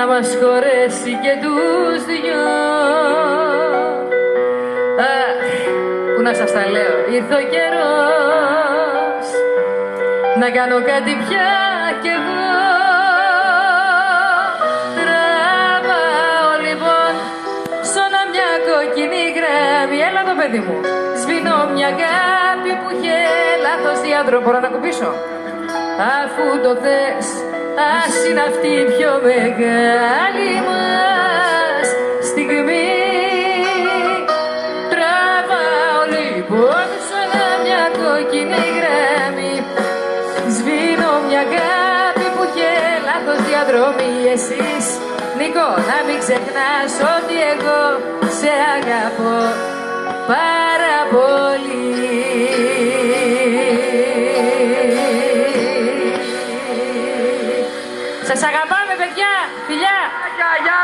να μας χωρέσει και τους δυο. Πού να σας τα λέω, ήρθε ο καιρός να κάνω κάτι πια κι εγώ. Τραβάω λοιπόν σώνα μια κόκκινη γραμμή. Έλα εδώ παιδί μου. Σβήνω μια αγάπη που είχε λάθος διάδρο. Μπορώ να κουμπίσω? Αφού το θες, ας είναι αυτή η πιο μεγάλη μας στιγμή. Τραβάω λοιπόν σώνα μια κόκκινη γραμμή. Σβήνω μια αγάπη που είχε λάθος διαδρομή. Εσείς Νίκο, να μην ξεχνάς ότι εγώ σε αγαπώ πάρα πολύ. Σας αγαπάμε παιδιά, φιλιά. Γεια.